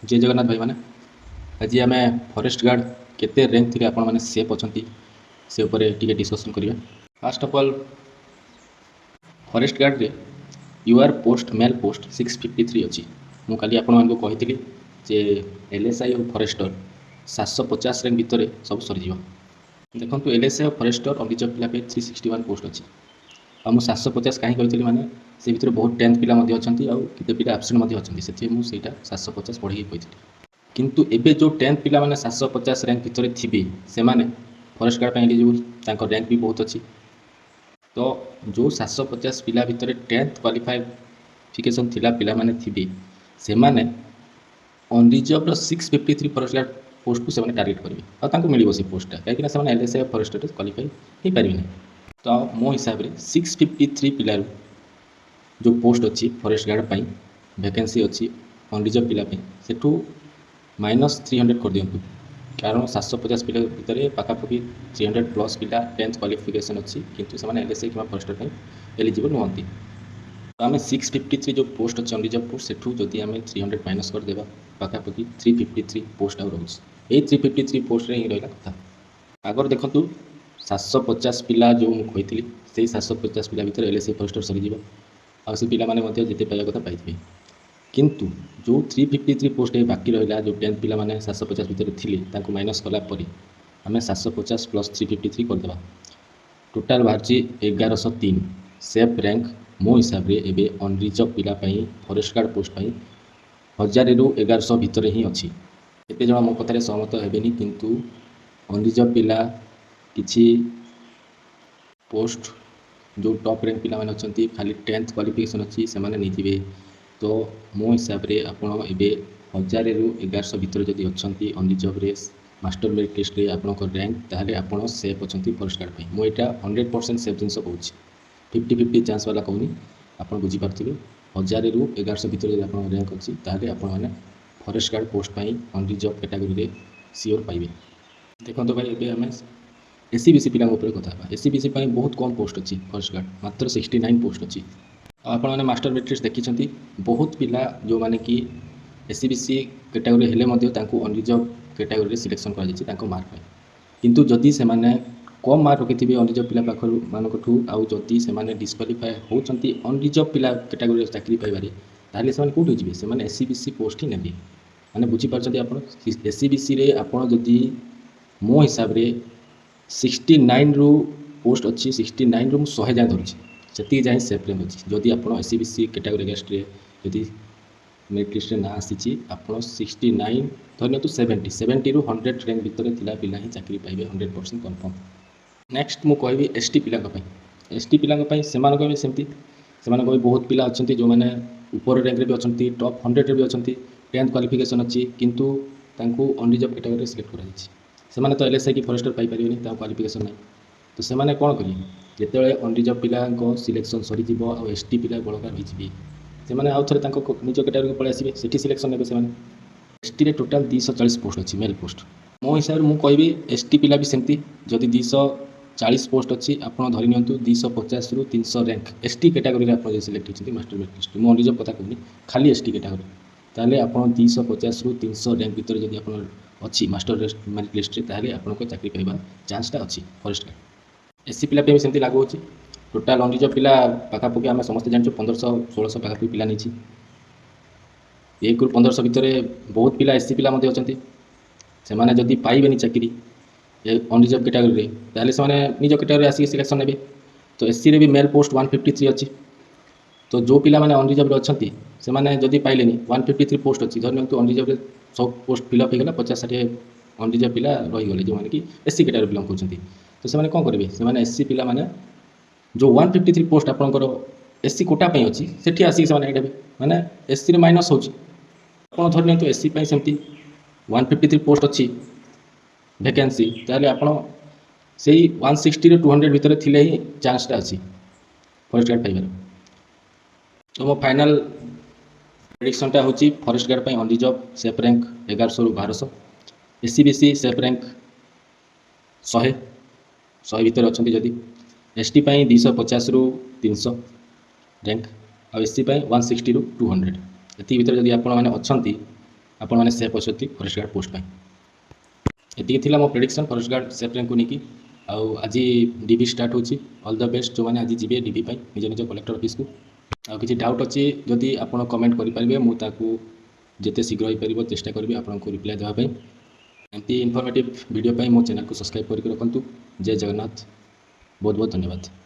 जय जगन्नाथ भाई मैंने आज आम फॉरेस्ट गार्ड केते रैंक थी आपण मैंने सेफ अच्छा से उपरे टिके डिस्कसन करिया। Fast of all forest guard रे यूआर पोस्ट मेल पोस्ट 653 अच्छी मु काली आपण मानक कही जे एलएसआई और फॉरेस्टर 750 रैंक भितर सब सरीज देखो एलएसआई और फॉरेस्टर अभिज पिला 361 पोस्ट अच्छी आ मुझे 750 कहीं कही मैंने से भर बहुत 10th पिला अच्छा आते पिला आबसेंट अच्छा से मुझे 750 बढ़े कही किंतु एबे जो 10th पिला माने 750 रैंक भितर थे से फॉरेस्ट गार्ड एलिजिबल रैंक भी बहुत अच्छी तो जो 750 पिला भितर 10th क्वालिफिकेशन थिला पिला माने थे से अनरिजर्व 653 फॉरेस्ट गार्ड पोस्ट को से टार्गेट करेंगे और मिल से पोस्टा कहीं एलएसआई फॉरेस्टर क्वालिफाई हो पारे ना। तो मो हिसाब से 653 पिलार जो पोस्ट अच्छी फॉरेस्ट गार्ड पाई वैकेंसी अच्छी अनरिजर्व पिला सेठू -300 कर दिंतु कारण 750 पिला भितर पाखापाखि 300 प्लस पिला 10th क्वालिफिकेशन अच्छी किंतु से एलएसआई कि फॉरेस्टर एलिजिबल नुहति। तो आम 653 जो पोस्ट अच्छे अनरिजर्व पोस्ट सेठू जदि आम 300 माइनस करदेवा पाखापाखि 353 पोस्ट आउ रोचे ये 353 पोस्ट ही रहा कथा। आगर देखु 750 पिला जो मुझे से 750 पिला भितर एलएसआई फॉरेस्टर सरीज आ से पिला माने जिते पाइबा कथा पाइबे किंतु जो 353 पोस्ट बाकी रहा जो 10th पिला माने 750 भितर थी माइनस कलापर आम 750 प्लस 353 करदे टोटाल बाहरी 1103 सेफ रैंक मो हिसाब से एवं अनरिजर्व पिला फॉरेस्ट गार्ड पोस्ट 1000 ରୁ 1100 भितर ही अच्छी एत जन मो कथार सहमत हेनी किंतु अनरिजर्व पिला किछि पोस्ट जो टॉप रैंक पिला माने अछंती खाली 10th क्वालिफिकेशन अच्छी से नहीं। तो मो हिसाब से आपड़ ए 1000 ରୁ 1100 भितर जदि अच्छा अनरिजर्व मास्टर मेरिट लिस्ट रे आपनकर रैंक ताहले आपन सेफ अच्छा फॉरेस्ट गार्ड मु एटा 100% सेफ जिनस कहूँ 50-50 चांस वाला कहूनी आप बुझीपारे 1000 ରୁ 1100 भितर जब आप रैंक अच्छी ताहले आपण मैंने forest guard post unreserved category सियोर पाइबे। देखो तो भाई एम एससीबीसी पिला कथा एससीबीसी बहुत कम पोस्ट अच्छी फॉरेस्ट गार्ड मात्र 69 पोस्ट अच्छी आपने मास्टर मेट्रिक्स देखी बहुत पिला जो माने कि एससीबीसी कैटेगरी हेले अनरिजर्व कैटेगरी सिलेक्शन कर मार्क किंतु जदि से कम मार्क रखि अनरिजर्व पिला पाखर मानू आउ जदि से डिस्क्वालीफाए होती अनरिजर्व पिला कैटेगरी चाकरी पाइबारे ताहले से कौटी जी से एससीबीसी पोस्ट ही ने मैंने बुझीपार आप एससीबीसी आपड़ जदि मो हिसाब से 69 ରୁ पोस्ट अच्छी 69 ରୁ 100 जाए धरुची से जाए सेफ रैंक अच्छी जदि आप एससीबीसी कैटेगरी गेस्ट जदि मेरिट लिस्ट ना आसी आप 69 धरतु 70 ରୁ 100 रैंक भितर थिला पिला ही चाकरी पाइबे 100% कन्फर्म। नेक्स्ट मु कहबी एसटी पिला एसटी पिला सेमती से बहुत पिला अच्छा जो मैंने ऊपर रैंक भी अच्छा टॉप 100 भी अच्छा 10th क्वालिफिकेशन अच्छी किंतु अनरिजर्व कैटेगरी सिलेक्ट कर तो एलएसआई कि फॉरेस्टर पाइपर क्वालिफिकेशन ना तो से कौन करेंगे जिते अनरिजर्व पिला सिलेक्शन सरी एसटी पिला बड़कार होते आउ थे निज कैटेगरी पलि आसवे से सिलेक्शन ने से एसटी टोटाल 240 पोस्ट अच्छी मेल पोस्ट मो हिसाब से मुझे एसटी पिला भी सेमती जदि 240 पोस्ट अच्छी आप धरी नियंतु 250 ରୁ 300 रैंक एसटी कैटेगरी आप सिलेक्ट होती मास्टर मेरिट लिस्ट मुझे अनरिजर्व कथा कहूनी खाली एसटी कैटेगरी ताहले आप 250 ରୁ 300 रैंक भितर जदि आप अच्छी मास्टर मेरिट लिस्ट ताहले आपको चाकरी पाइबा चांसटा अच्छी फॉरेस्ट गार्ड। एससी पिला भी सेमती लागू होची टोटाल अनरिजर्व पिला पाखापाखि आम समस्त जानूँ 1500-1600 पाखापाखि पिला नहीं 1 ରୁ 1500 भितर बहुत पिला एससी पिला अच्छा से जदि पाइबे चाकरी अनरिजर्व कैटेगरी ताहले से निज कैटेगरी आसिक सिलेक्शन ने तो एससी रे भी मेल पोस्ट 153 अच्छी तो जो पिला माने अनरिजर्व अच्छा से जदि पाइले 153 पोस्ट अच्छी धर नियंतु अनरिजर्व सब पोस्ट फिलअप होगा 50-60 अनरिजर्व पिला रहीगले जो मैंने कि एससी कैटेगरी बिलंग करते तो से कौन करेंगे से एससी पिला माने जो 153 पोस्ट आपंकर एससी कोटा अच्छी से आसिक मैंने एससी माइनस हो धर नियंतु एससी सेमती 153 पोस्ट अच्छी वैकेंसी ताहले आप से 160 ରୁ 200 भितर थिले ही चांसटा अच्छी फॉरेस्ट गार्ड पाइबार। तो मो फाइनल प्रेडिक्शनटा हूँ forest guard unreserved safe rank 1100 ରୁ 1200 एससीबीसी सेफ रैंक 100 भितर अच्छा जदि एसटी 250 ରୁ 300 रैंक आ एससी 160 ରୁ 200 ये भितर जदि आप अच्छा ଆପଣମାନେ ସେଫ୍ ଅଛନ୍ତି ଫରେଷ୍ଟ ଗାର୍ଡ଼ ପୋଷ୍ଟ ପାଇଁ। ଏତିକି ଥିଲା ମୋ ପ୍ରେଡ଼ିକ୍ସନ୍ ଫରେଷ୍ଟ ଗାର୍ଡ଼ ସେଫ୍ ର୍ୟାଙ୍କକୁ ନେଇକି। ଆଉ ଆଜି ଡିବି ଷ୍ଟାର୍ଟ ହେଉଛି। ଅଲ୍ ଦ ବେଷ୍ଟ ଯେଉଁମାନେ ଆଜି ଯିବେ ଡିବି ପାଇଁ ନିଜ ନିଜ କଲେକ୍ଟର ଅଫିସକୁ। ଆଉ କିଛି ଡାଉଟ୍ ଅଛି ଯଦି ଆପଣ କମେଣ୍ଟ କରିପାରିବେ, ମୁଁ ତାକୁ ଯେତେ ଶୀଘ୍ର ହୋଇପାରିବ ଚେଷ୍ଟା କରିବି ଆପଣଙ୍କୁ ରିପ୍ଲାଏ ଦେବା ପାଇଁ। ଏମିତି ଇନଫର୍ମେଟିଭ୍ ଭିଡ଼ିଓ ପାଇଁ ମୋ ଚ୍ୟାନେଲକୁ ସବସ୍କ୍ରାଇବ୍ କରିକି ରଖନ୍ତୁ। ଜୟ ଜଗନ୍ନାଥ, ବହୁତ ବହୁତ ଧନ୍ୟବାଦ।